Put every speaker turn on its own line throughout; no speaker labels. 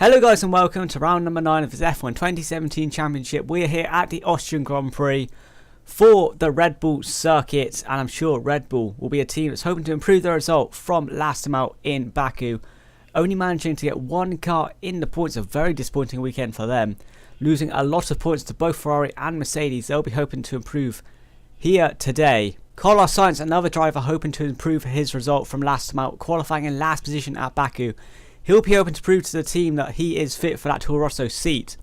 Hello guys and welcome to round number 9 of this F1 2017 Championship. We are here at the Austrian Grand Prix for the Red Bull circuit, and I'm sure Red Bull will be a team that's hoping to improve their result from last time out in Baku. Only managing to get one car in the points, a very disappointing weekend for them. Losing a lot of points to both Ferrari and Mercedes. They'll be hoping to improve here today. Carlos Sainz, another driver hoping to improve his result from last time out, qualifying in last position at Baku. He'll be hoping to prove to the team that he is fit for that Toro Rosso seat.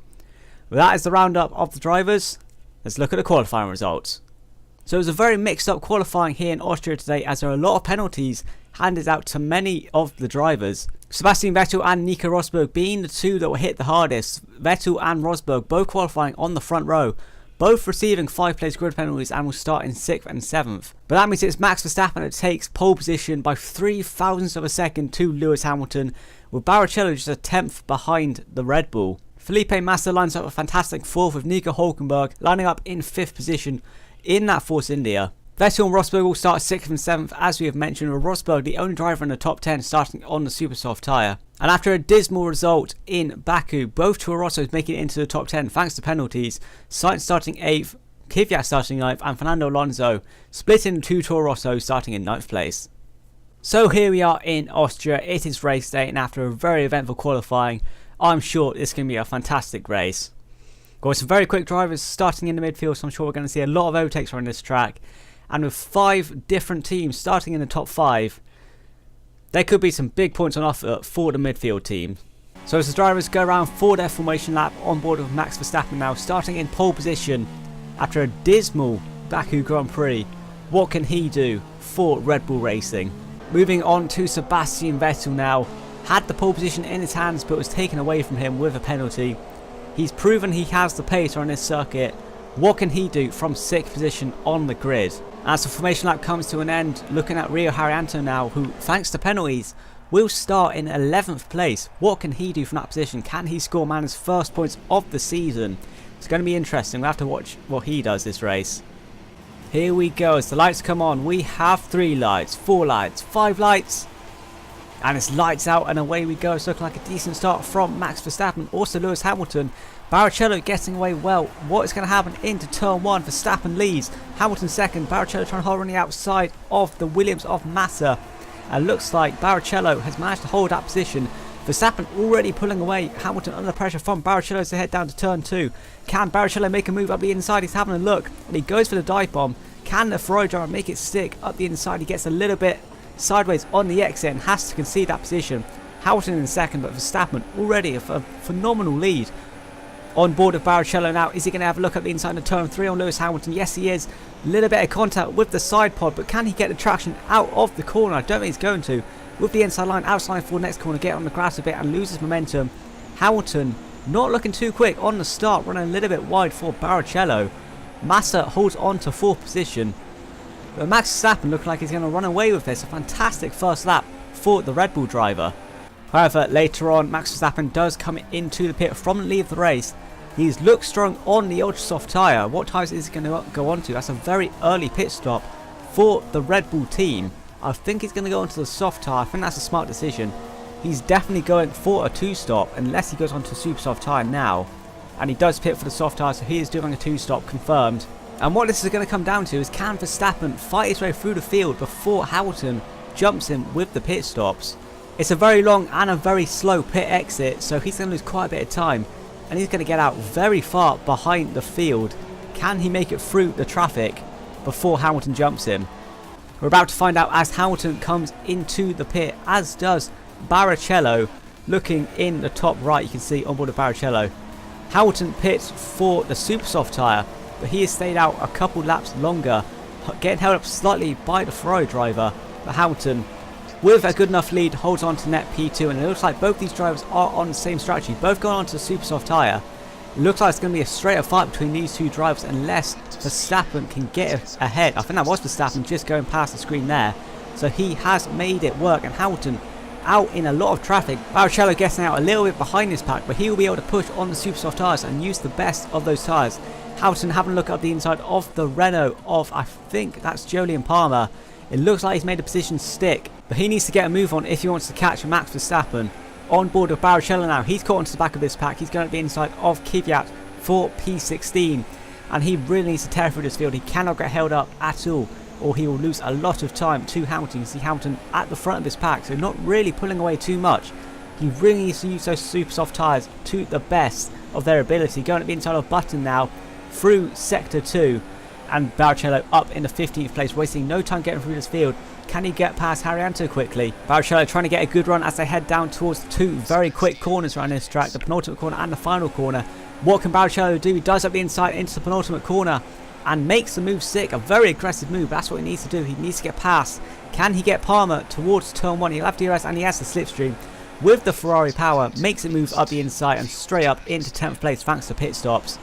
Well, that is the roundup of the drivers. Let's look at the qualifying results. So it was a very mixed up qualifying here in Austria today, as there are a lot of penalties handed out to many of the drivers. Sebastian Vettel and Nico Rosberg being the two that were hit the hardest. Vettel and Rosberg both qualifying on the front row, both receiving 5-place grid penalties and will start in 6th and 7th. But that means it's Max Verstappen that takes pole position by 0.03 of a second to Lewis Hamilton, with Barrichello just a 10th behind the Red Bull. Felipe Massa lines up a fantastic 4th, with Nico Hülkenberg lining up in 5th position in that Force India. Vettel and Rosberg will start 6th and 7th, as we have mentioned, with Rosberg the only driver in the top 10 starting on the super soft tyre. And after a dismal result in Baku, both Toro Rossos making it into the top 10 thanks to penalties. Sainz starting 8th, Kvyat starting 9th, and Fernando Alonso split into two Toro Rossos starting in 9th place. So here we are in Austria. It is race day, and after a very eventful qualifying, I'm sure this can be a fantastic race. Got some very quick drivers starting in the midfield, so I'm sure we're going to see a lot of overtakes on this track. And with 5 different teams starting in the top 5, there could be some big points on offer for the midfield team. So as the drivers go around for their formation lap, on board with Max Verstappen now starting in pole position after a dismal Baku Grand Prix. What can he do for Red Bull Racing? Moving on to Sebastian Vettel now. Had the pole position in his hands but was taken away from him with a penalty. He's proven he has the pace on this circuit. What can he do from 6th position on the grid? As the formation lap comes to an end, looking at Rio Haryanto now, who thanks to penalties will start in 11th place. What can he do from that position? Can he score Man's first points of the season? It's going to be interesting. We'll have to watch what he does this race. Here we go. As the lights come on, we have 3 lights, 4 lights, 5 lights. And it's lights out and away we go. It's looking like a decent start from Max Verstappen. Also Lewis Hamilton. Barrichello getting away well. What is going to happen into turn 1? Verstappen leads. Hamilton second. Barrichello trying to hold on the outside of the Williams of Massa. And looks like Barrichello has managed to hold that position. Verstappen already pulling away. Hamilton under pressure from Barrichello as they head down to turn 2. Can Barrichello make a move up the inside? He's having a look. And he goes for the dive bomb. Can the Ferrari driver make it stick up the inside? He gets a little bit sideways on the exit and has to concede that position. Hamilton in second, but Verstappen already a phenomenal lead on board of Barrichello now. Is he going to have a look at the inside of turn 3 on Lewis Hamilton? Yes, he is. A little bit of contact with the side pod, but can he get the traction out of the corner? I don't think he's going to. With the inside line, outside for the next corner, get on the grass a bit and loses momentum. Hamilton not looking too quick on the start, running a little bit wide for Barrichello. Massa holds on to 4th position. But Max Verstappen looking like he's going to run away with this. A fantastic first lap for the Red Bull driver. However, later on, Max Verstappen does come into the pit from the lead of the race. He's looked strong on the ultra soft tyre. What tyres is he going to go on to? That's a very early pit stop for the Red Bull team. I think he's going to go onto the soft tyre. I think that's a smart decision. He's definitely going for a 2-stop unless he goes onto a super soft tyre now. And he does pit for the soft tyre, so he is doing a 2-stop confirmed. And what this is going to come down to is, can Verstappen fight his way through the field before Hamilton jumps him with the pit stops? It's a very long and a very slow pit exit, so he's going to lose quite a bit of time. And he's going to get out very far behind the field. Can he make it through the traffic before Hamilton jumps him? We're about to find out as Hamilton comes into the pit, as does Barrichello. Looking in the top right, you can see on board of Barrichello. Hamilton pits for the super soft tyre, but he has stayed out a couple laps longer, getting held up slightly by the Ferrari driver. But Hamilton, with a good enough lead, holds on to net P2, and it looks like both these drivers are on the same strategy, both going on to the super soft tyre. It looks like it's going to be a straight up fight between these two drivers unless Verstappen can get ahead. I think that was Verstappen just going past the screen there, so he has made it work, and Hamilton out in a lot of traffic. Barrichello getting out a little bit behind this pack, but he will be able to push on the super soft tyres and use the best of those tyres. Hamilton having a look at the inside of the Renault of, I think that's Jolyon Palmer. It looks like he's made a position stick, but he needs to get a move on if he wants to catch Max Verstappen on board with Barrichello now. He's caught onto the back of this pack. He's going to be inside of Kvyat for P16. And he really needs to tear through this field. He cannot get held up at all, or he will lose a lot of time to Hamilton. You see Hamilton at the front of this pack, so not really pulling away too much. He really needs to use those super soft tyres to the best of their ability. Going to be inside of Button now through Sector 2. And Barrichello up in the 15th place, wasting no time getting through this field. Can he get past Harrianto quickly? Barrichello trying to get a good run as they head down towards two very quick corners around this track. The penultimate corner and the final corner. What can Barrichello do? He dives up the inside into the penultimate corner and makes the move sick. A very aggressive move. That's what he needs to do. He needs to get past. Can he get Palmer towards turn 1? He'll have DRS and he has the slipstream. With the Ferrari power, makes it move up the inside and straight up into 10th place thanks to pit stops.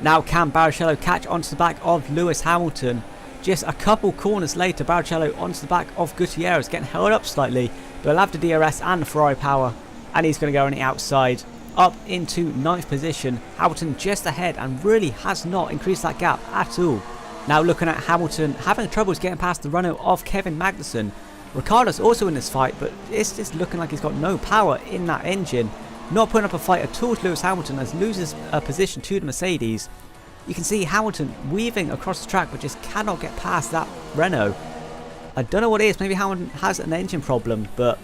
Now can Barrichello catch onto the back of Lewis Hamilton? Just a couple corners later, Barrichello onto the back of Gutierrez, getting held up slightly, but he'll have the DRS and the Ferrari power, and he's going to go on the outside, up into 9th position. Hamilton just ahead and really has not increased that gap at all. Now looking at Hamilton, having troubles getting past the runner of Kevin Magnussen. Ricciardo's also in this fight, but it's just looking like he's got no power in that engine. Not putting up a fight at all to Lewis Hamilton as loses a position to the Mercedes. You can see Hamilton weaving across the track but just cannot get past that Renault. I don't know what it is, maybe Hamilton has an engine problem, but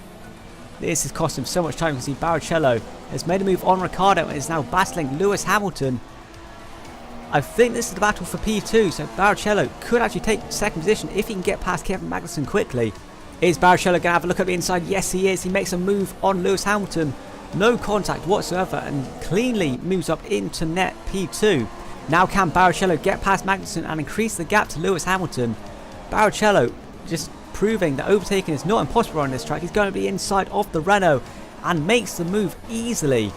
this has cost him so much time. You can see Barrichello has made a move on Ricciardo and is now battling Lewis Hamilton. I think this is the battle for P2, so Barrichello could actually take second position if he can get past Kevin Magnussen quickly. Is Barrichello going to have a look at the inside? Yes he is. He makes a move on Lewis Hamilton. No contact whatsoever and cleanly moves up into net P2. Now can Barrichello get past Magnussen and increase the gap to Lewis Hamilton? Barrichello just proving that overtaking is not impossible on this track. He's going to be inside of the Renault and makes the move easily.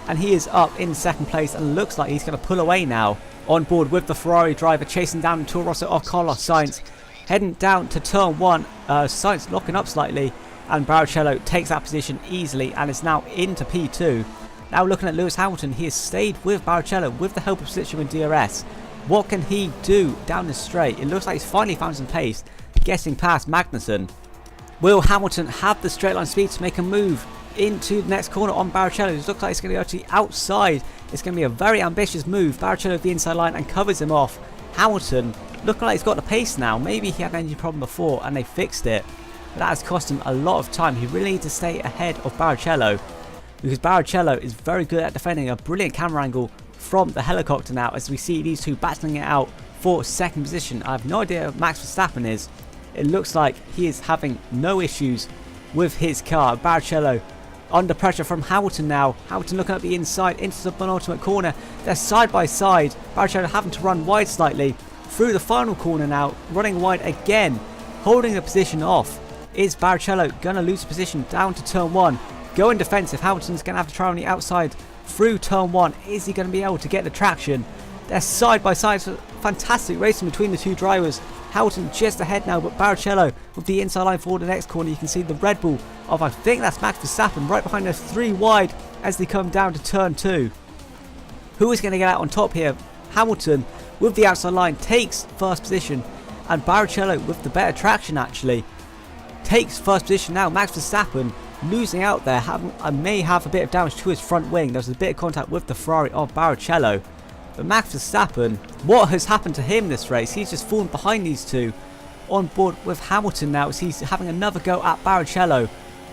And he is up in second place and looks like he's going to pull away now. On board with the Ferrari driver chasing down Toro Rosso of Carlos Sainz. Heading down to turn 1. Sainz locking up slightly. And Barrichello takes that position easily and is now into P2. Now looking at Lewis Hamilton, he has stayed with Barrichello with the help of Slipstream and DRS. What can he do down the straight? It looks like he's finally found some pace, getting past Magnussen. Will Hamilton have the straight line speed to make a move into the next corner on Barrichello? It looks like it's going to go to the outside. It's going to be a very ambitious move. Barrichello at the inside line and covers him off. Hamilton looking like he's got the pace now. Maybe he had an engine problem before and they fixed it. But that has cost him a lot of time. He really needs to stay ahead of Barrichello, because Barrichello is very good at defending. A brilliant camera angle from the helicopter now as we see these two battling it out for second position. I have no idea who Max Verstappen is. It looks like he is having no issues with his car. Barrichello under pressure from Hamilton now. Hamilton looking at the inside into the penultimate corner. They're side by side. Barrichello having to run wide slightly through the final corner now, running wide again, holding the position off. Is Barrichello going to lose the position down to turn 1? Going defensive. Hamilton's going to have to try on the outside through turn 1. Is he going to be able to get the traction? They're side by side. So fantastic racing between the two drivers. Hamilton just ahead now, but Barrichello with the inside line for the next corner. You can see the Red Bull of, I think that's Max Verstappen, right behind us, 3 wide as they come down to turn 2. Who is going to get out on top here? Hamilton with the outside line takes first position, and Barrichello with the better traction actually takes first position now. Max Verstappen losing out there. May have a bit of damage to his front wing. There was a bit of contact with the Ferrari of Barrichello. But Max Verstappen, what has happened to him this race? He's just fallen behind these two. On board with Hamilton now as he's having another go at Barrichello.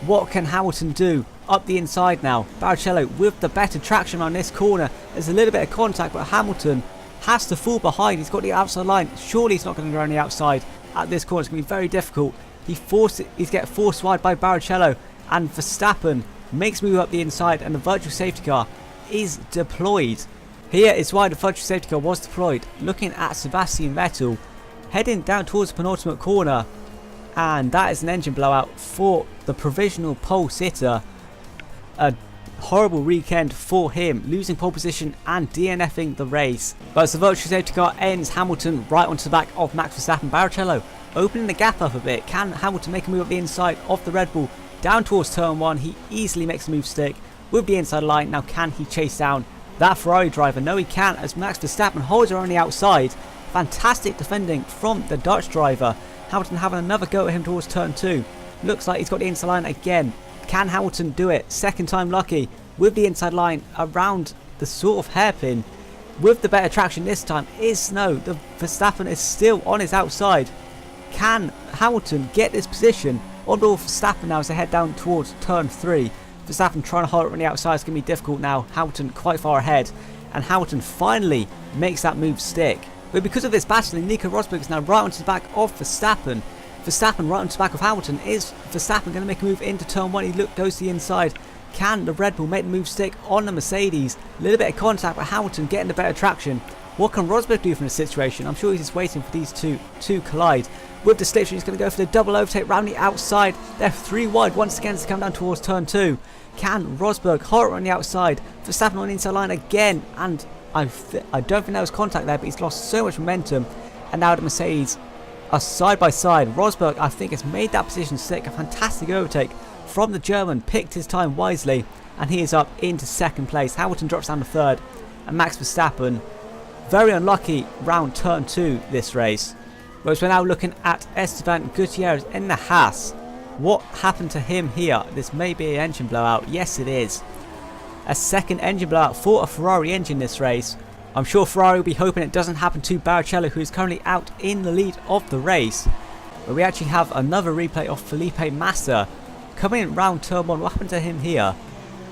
What can Hamilton do? Up the inside now. Barrichello with the better traction on this corner. There's a little bit of contact, but Hamilton has to fall behind. He's got the outside line. Surely he's not going to go on the outside at this corner. It's going to be very difficult. He's get forced wide by Barrichello, and Verstappen makes move up the inside, and the virtual safety car is deployed. Here is why the virtual safety car was deployed. Looking at Sebastian Vettel heading down towards the penultimate corner, and that is an engine blowout for the provisional pole sitter. A horrible weekend for him, losing pole position and DNFing the race. But as the virtual safety car ends, Hamilton right onto the back of Max Verstappen. Barrichello opening the gap up a bit. Can Hamilton make a move up the inside of the Red Bull down towards turn 1? He easily makes a move stick with the inside line. Now can he chase down that Ferrari driver? No, he can't, as Max Verstappen holds her on the outside. Fantastic defending from the Dutch driver. Hamilton having another go at him towards turn 2. Looks like he's got the inside line again. Can Hamilton do it? Second time lucky with the inside line around the sort of hairpin. With the better traction this time is Snow. The Verstappen is still on his outside. Can Hamilton get this position on board Verstappen now as they head down towards turn 3? Verstappen trying to hold it on the outside is going to be difficult now. Hamilton quite far ahead, and Hamilton finally makes that move stick. But because of this battling, Nico Rosberg is now right onto the back of Verstappen. Verstappen right onto the back of Hamilton. Is Verstappen going to make a move into turn 1? He goes to the inside. Can the Red Bull make the move stick on the Mercedes? A little bit of contact, but Hamilton getting the better traction. What can Rosberg do from the situation? I'm sure he's just waiting for these two to collide. With the slipstream, he's going to go for the double overtake round the outside. They're 3 wide once again as they come down towards turn 2. Can Rosberg hold it on the outside? Verstappen on the inside line again, and I don't think there was contact there, but he's lost so much momentum. And now the Mercedes are side by side. Rosberg, I think, has made that position stick. A fantastic overtake from the German, picked his time wisely, and he is up into second place. Hamilton drops down to third, and Max Verstappen, very unlucky round turn 2 this race. Whereas we're now looking at Esteban Gutierrez in the Haas. What happened to him here? This may be an engine blowout. Yes, it is. A second engine blowout for a Ferrari engine this race. I'm sure Ferrari will be hoping it doesn't happen to Barrichello, who is currently out in the lead of the race. But we actually have another replay of Felipe Massa coming in round turn 1. What happened to him here?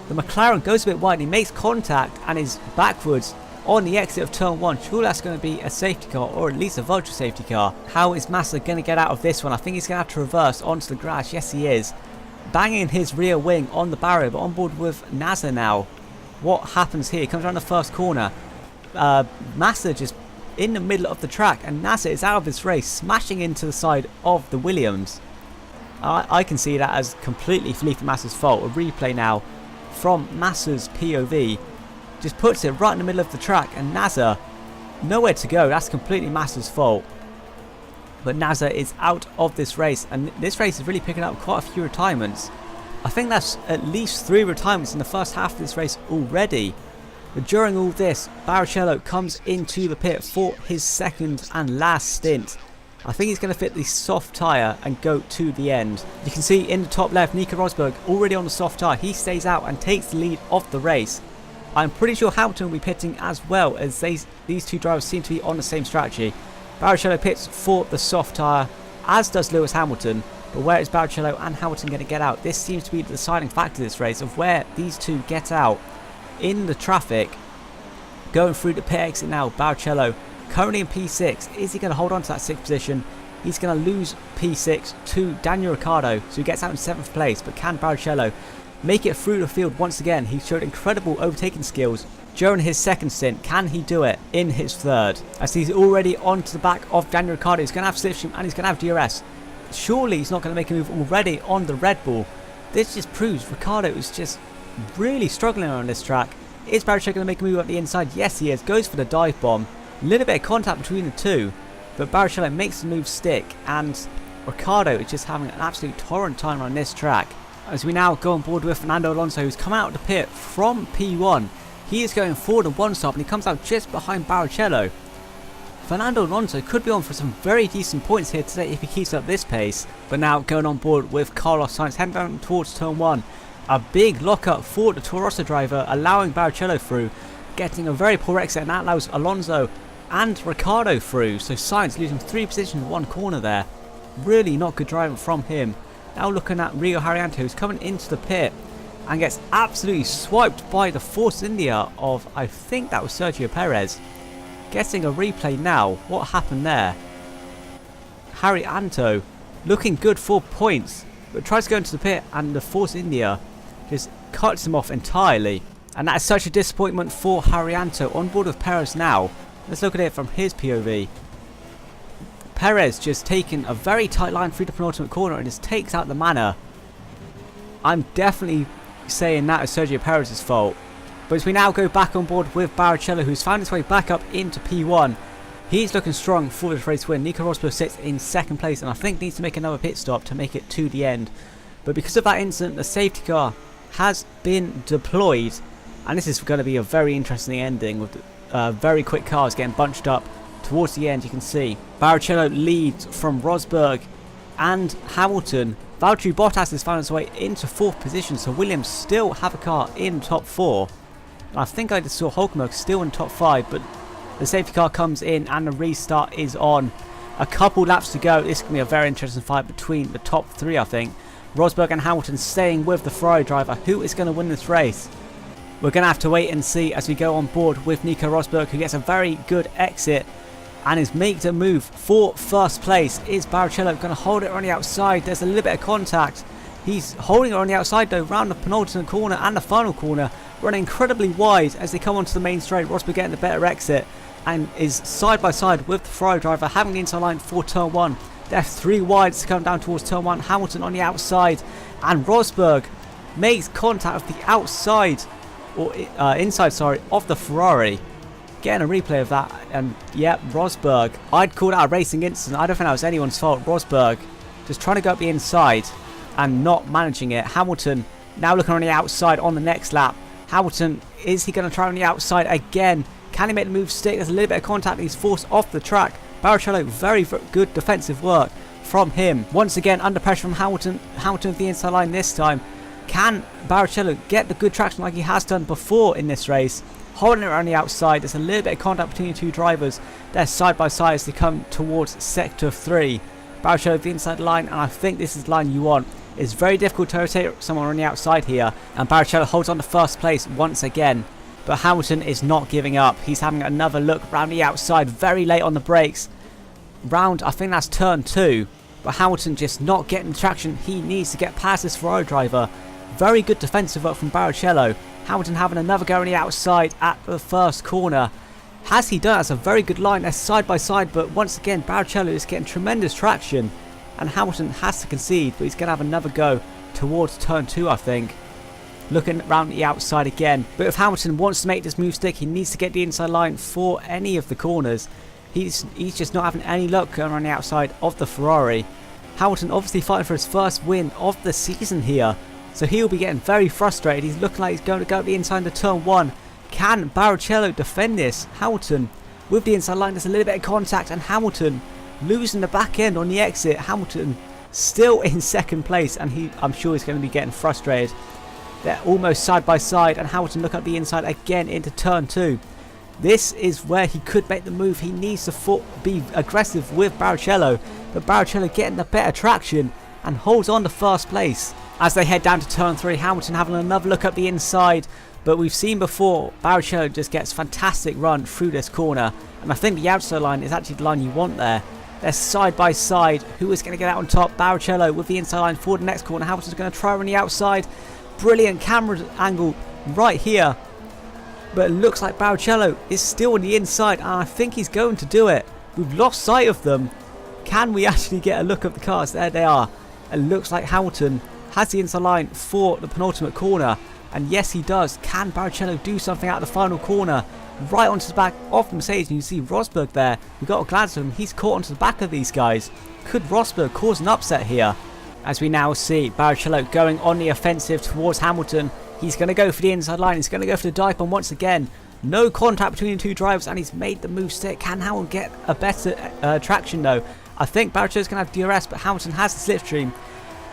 The McLaren goes a bit wide and he makes contact and is backwards on the exit of turn 1. Surely that's going to be a safety car, or at least a virtual safety car. How is Massa going to get out of this one? I think he's going to have to reverse onto the grass. Yes, he is. Banging his rear wing on the barrier, but on board with Nasser now. What happens here? He comes around the first corner. Massa just in the middle of the track, and Nasser is out of this race, smashing into the side of the Williams. I can see that as completely Felipe Massa's fault. A replay now from Massa's POV. Just puts it right in the middle of the track, and Nasser nowhere to go. That's completely Massa's fault. But Nasser is out of this race, and this race is really picking up quite a few retirements. I think that's at least 3 retirements in the first half of this race already. But during all this, Barrichello comes into the pit for his second and last stint. I think he's going to fit the soft tyre and go to the end. You can see in the top left, Nico Rosberg already on the soft tyre. He stays out and takes the lead of the race. I'm pretty sure Hamilton will be pitting as well, as these two drivers seem to be on the same strategy. Barrichello pits for the soft tyre, as does Lewis Hamilton. But where is Barrichello and Hamilton going to get out? This seems to be the deciding factor of this race, of where these two get out in the traffic. Going through the pit exit now, Barrichello currently in P6. Is he going to hold on to that 6th position? He's going to lose P6 to Daniel Ricciardo, so he gets out in 7th place. But can Barrichello make it through the field once again? He showed incredible overtaking skills during his second stint. Can he do it in his third? As he's already onto the back of Daniel Ricciardo. He's going to have slipstream and he's going to have DRS. Surely he's not going to make a move already on the Red Bull. This just proves Ricciardo is just really struggling on this track. Is Barrichello going to make a move up the inside? Yes, he is. Goes for the dive bomb. A little bit of contact between the two, but Barrichello makes the move stick, and Ricciardo is just having an absolute torrent time on this track. As we now go on board with Fernando Alonso, who's come out of the pit from P1. He is going forward at one stop, and he comes out just behind Barrichello. Fernando Alonso could be on for some very decent points here today if he keeps up this pace. But now going on board with Carlos Sainz, heading down towards turn 1. A big lockup for the Toro Rosso driver, allowing Barrichello through, getting a very poor exit, and that allows Alonso and Ricciardo through. So Sainz losing 3 positions in one corner there. Really not good driving from him. Now looking at Rio Haryanto, who's coming into the pit and gets absolutely swiped by the Force India of, I think that was Sergio Perez. Getting a replay now. What happened there? Haryanto looking good for points, but tries to go into the pit, and the Force India just cuts him off entirely. And that is such a disappointment for Haryanto. On board with Perez now. Let's look at it from his POV. Perez just taking a very tight line through the penultimate corner and just takes out the manor. I'm definitely saying that is Sergio Perez's fault. But as we now go back on board with Barrichello, who's found his way back up into P1. He's looking strong for this race win. Nico Rosberg sits in 2nd place and I think needs to make another pit stop to make it to the end. But because of that incident, the safety car has been deployed. And this is going to be a very interesting ending with very quick cars getting bunched up towards the end. You can see Barrichello leads from Rosberg and Hamilton Valtteri Bottas has found his way into 4th position, so Williams still have a car in top 4. And I think I just saw Hulkenberg still in top 5, but the safety car comes in and the restart is on. A couple laps to go. This can be a very interesting fight between the top 3, I think. Rosberg and Hamilton staying with the Ferrari driver. Who is going to win this race? We're going to have to wait and see as we go on board with Nico Rosberg, who gets a very good exit and is making a move for 1st place. Is Barrichello going to hold it on the outside? There's a little bit of contact. He's holding it on the outside though, round the penultimate corner and the final corner, running incredibly wide as they come onto the main straight. Rosberg getting the better exit and is side by side with the Ferrari driver, having the inside line for turn 1. They're 3 wides to come down towards turn 1. Hamilton on the outside, and Rosberg makes contact with the outside, or inside, sorry, of the Ferrari. Getting a replay of that, and yeah, Rosberg. I'd call that a racing incident. I don't think that was anyone's fault. Rosberg just trying to go up the inside and not managing it. Hamilton now looking on the outside on the next lap. Hamilton, is he going to try on the outside again? Can he make the move stick? There's a little bit of contact and he's forced off the track. Barrichello, very good defensive work from him. Once again, under pressure from Hamilton. Hamilton with the inside line this time. Can Barrichello get the good traction like he has done before in this race? Holding it around the outside. There's a little bit of contact between the 2 drivers. They're side by side as they come towards sector 3. Barrichello with the inside line, and I think this is the line you want. It's very difficult to rotate someone on the outside here, and Barrichello holds on to 1st place once again. But Hamilton is not giving up. He's having another look around the outside, very late on the brakes. Round, I think that's turn 2. But Hamilton just not getting the traction he needs to get past this Ferrari driver. Very good defensive work from Barrichello. Hamilton having another go on the outside at the 1st corner. Has he done? That's a very good line. They're side by side, but once again, Barrichello is getting tremendous traction. And Hamilton has to concede, but he's going to have another go towards turn 2, I think. Looking around the outside again. But if Hamilton wants to make this move stick, he needs to get the inside line for any of the corners. He's just not having any luck going around the outside of the Ferrari. Hamilton obviously fighting for his 1st win of the season here. So he'll be getting very frustrated. He's looking like he's going to go the inside to turn 1. Can Barrichello defend this? Hamilton with the inside line. There's a little bit of contact and Hamilton losing the back end on the exit. Hamilton still in 2nd place, and I'm sure he's going to be getting frustrated. They're almost side by side, and Hamilton look at the inside again into turn 2. This is where he could make the move. He needs to be aggressive with Barrichello, but Barrichello getting the better traction and holds on to 1st place. As they head down to turn 3, Hamilton having another look at the inside, but we've seen before Barrichello just gets fantastic run through this corner, and I think the outside line is actually the line you want there. They're side by side. Who is going to get out on top? Barrichello with the inside line for the next corner. Hamilton's going to try on the outside. Brilliant camera angle right here. But it looks like Barrichello is still on the inside, and I think he's going to do it. We've lost sight of them. Can we actually get a look at the cars? There they are. It looks like Hamilton has the inside line for the penultimate corner. And yes, he does. Can Barrichello do something out of the final corner? Right onto the back of the Mercedes, and you see Rosberg there. We've got a glance at him. He's caught onto the back of these guys. Could Rosberg cause an upset here? As we now see Barrichello going on the offensive towards Hamilton. He's going to go for the inside line. He's going to go for the dive bomb once again. No contact between the 2 drivers, and he's made the move stick. Can Hamilton get a better traction though? I think Barrichello's going to have DRS, but Hamilton has the slipstream.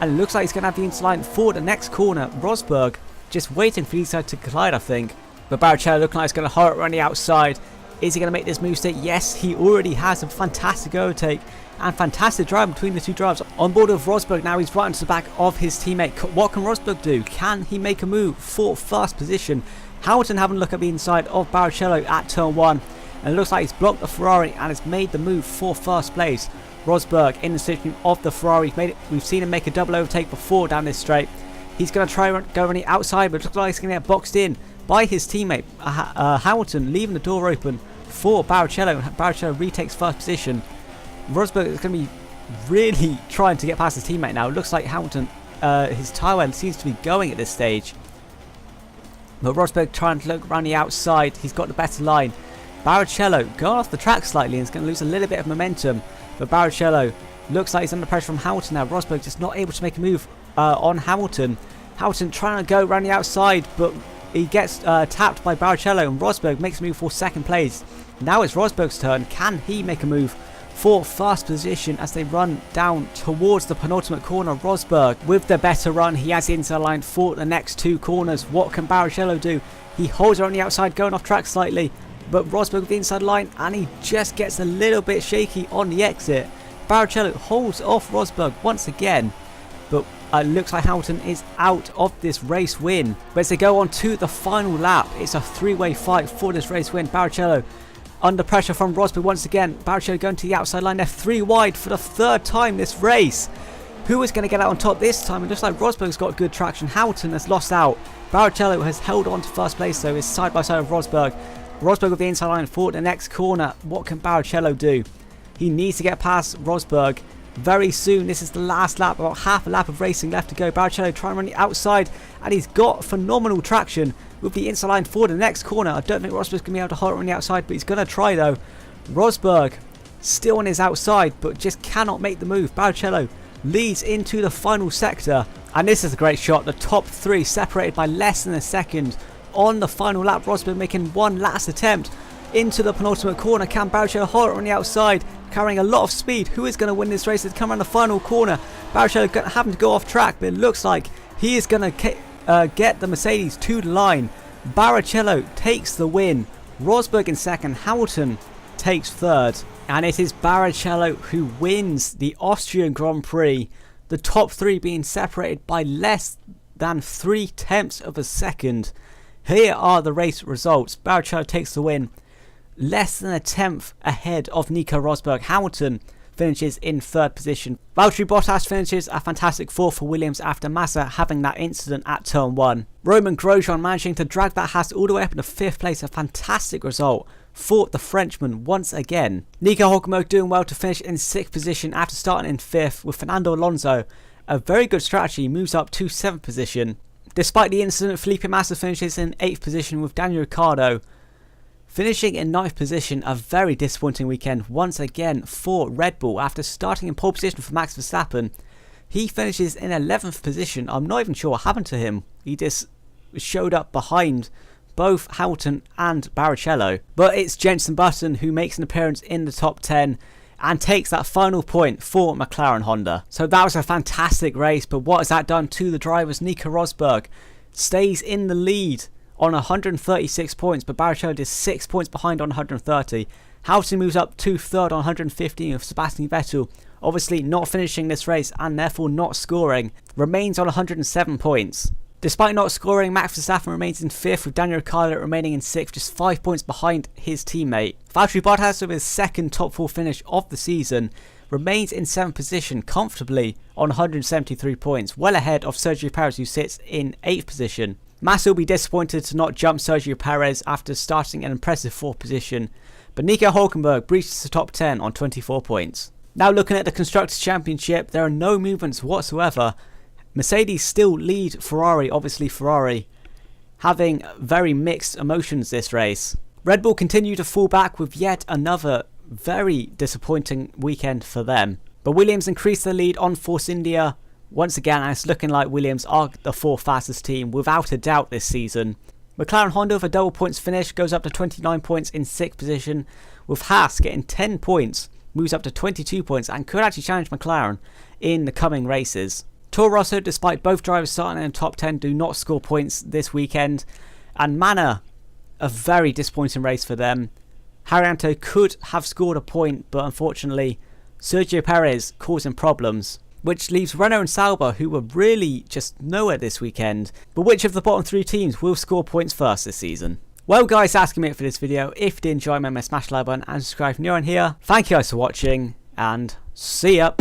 And it looks like he's going to have the inside line for the next corner. Rosberg just waiting for these guys to collide, I think. But Barrichello looking like he's going to hold it around the outside. Is he going to make this move stick? Yes, he already has a fantastic overtake and fantastic drive between the 2 drivers. On board with Rosberg now, he's right into the back of his teammate. What can Rosberg do? Can he make a move for 1st position? Hamilton having a look at the inside of Barrichello at turn 1. And it looks like he's blocked the Ferrari and has made the move for 1st place. Rosberg in the situation of the Ferrari. We've seen him make a double overtake before down this straight. He's going to try and go on the outside, but it looks like he's going to get boxed in by his teammate Hamilton, leaving the door open for Barrichello. Barrichello retakes 1st position. Rosberg is going to be really trying to get past his teammate now. It looks like Hamilton, his tyre wear seems to be going at this stage. But Rosberg trying to look around the outside. He's got the better line. Barrichello going off the track slightly and is going to lose a little bit of momentum. But Barrichello looks like he's under pressure from Hamilton now. Rosberg just not able to make a move on Hamilton. Hamilton trying to go around the outside, but he gets tapped by Barrichello, and Rosberg makes a move for 2nd place. Now it's Rosberg's turn. Can he make a move for first position as they run down towards the penultimate corner. Rosberg with the better run. He has the inside line for the next 2 corners. What can Barrichello do? He holds her on the outside, going off track slightly, but Rosberg with the inside line, and he just gets a little bit shaky on the exit. Barrichello holds off Rosberg once again, but it looks like Hamilton is out of this race win. But as they go on to the final lap, it's a 3-way fight for this race win. Barrichello under pressure from Rosberg once again. Barrichello going to the outside line. They're 3 wide for the 3rd time this race. Who is going to get out on top this time? It looks like Rosberg's got good traction. Hamilton has lost out. Barrichello has held on to first place though. Is side by side with Rosberg. Rosberg with the inside line for the next corner. What can Barrichello do? He needs to get past Rosberg very soon. This is the last lap, about half a lap of racing left to go. Barrichello trying to run the outside, and he's got phenomenal traction with the inside line for the next corner. I don't think Rosberg's going to be able to hold it on the outside, but he's going to try though. Rosberg still on his outside, but just cannot make the move. Barrichello leads into the final sector, and this is a great shot. The top 3 separated by less than a second on the final lap. Rosberg making one last attempt into the penultimate corner. Can Barrichello hold it on the outside, carrying a lot of speed? Who is going to win this race? It's come around the final corner. Barrichello having to go off track, but it looks like he is going to get the Mercedes to the line. Barrichello takes the win. Rosberg in second. Hamilton takes 3rd. And it is Barrichello who wins the Austrian Grand Prix. The top 3 being separated by less than 0.3 of a second. Here are the race results. Barrichello takes the win, less than a 10th ahead of Nico Rosberg. Hamilton finishes in 3rd position. Valtteri Bottas finishes a fantastic 4th for Williams after Massa having that incident at turn 1. Romain Grosjean managing to drag that Haas all the way up into 5th place. A fantastic result for the Frenchman once again. Nico Hülkenberg doing well to finish in 6th position after starting in 5th, with Fernando Alonso. A very good strategy, moves up to 7th position. Despite the incident, Felipe Massa finishes in 8th position, with Daniel Ricciardo finishing in 9th position. A very disappointing weekend once again for Red Bull. After starting in pole position for Max Verstappen, he finishes in 11th position. I'm not even sure what happened to him. He just showed up behind both Hamilton and Barrichello. But it's Jenson Button who makes an appearance in the top 10 and takes that final point for McLaren Honda. So that was a fantastic race, but what has that done to the drivers? Nico Rosberg stays in the lead on 136 points, but Barrichello is 6 points behind on 130. Hamilton moves up to 3rd on 115 with Sebastian Vettel obviously not finishing this race and therefore not scoring, remains on 107 points. Despite not scoring, Max Verstappen remains in 5th, with Daniel Ricciardo remaining in 6th, just 5 points behind his teammate. Valtteri Bottas, with his 2nd top 4 finish of the season, remains in 7th position comfortably on 173 points, well ahead of Sergio Perez, who sits in 8th position. Massa will be disappointed to not jump Sergio Perez after starting an impressive 4th position, but Nico Hülkenberg breaches the top 10 on 24 points. Now looking at the Constructors' Championship, there are no movements whatsoever. Mercedes still lead Ferrari, obviously Ferrari having very mixed emotions this race. Red Bull continue to fall back with yet another very disappointing weekend for them. But Williams increased the lead on Force India once again, and it's looking like Williams are the 4th fastest team without a doubt this season. McLaren Honda with a double points finish goes up to 29 points in 6th position, with Haas getting 10 points, moves up to 22 points and could actually challenge McLaren in the coming races. Toro Rosso, despite both drivers starting in the top 10, do not score points this weekend. And Manor, a very disappointing race for them. Haryanto could have scored a point, but unfortunately Sergio Perez causing problems, which leaves Renault and Sauber, who were really just nowhere this weekend. But which of the bottom 3 teams will score points first this season? Well guys, that's going to be it for this video. If you did enjoy, remember to smash the like button and subscribe if you're new on here. Thank you guys for watching, and see ya.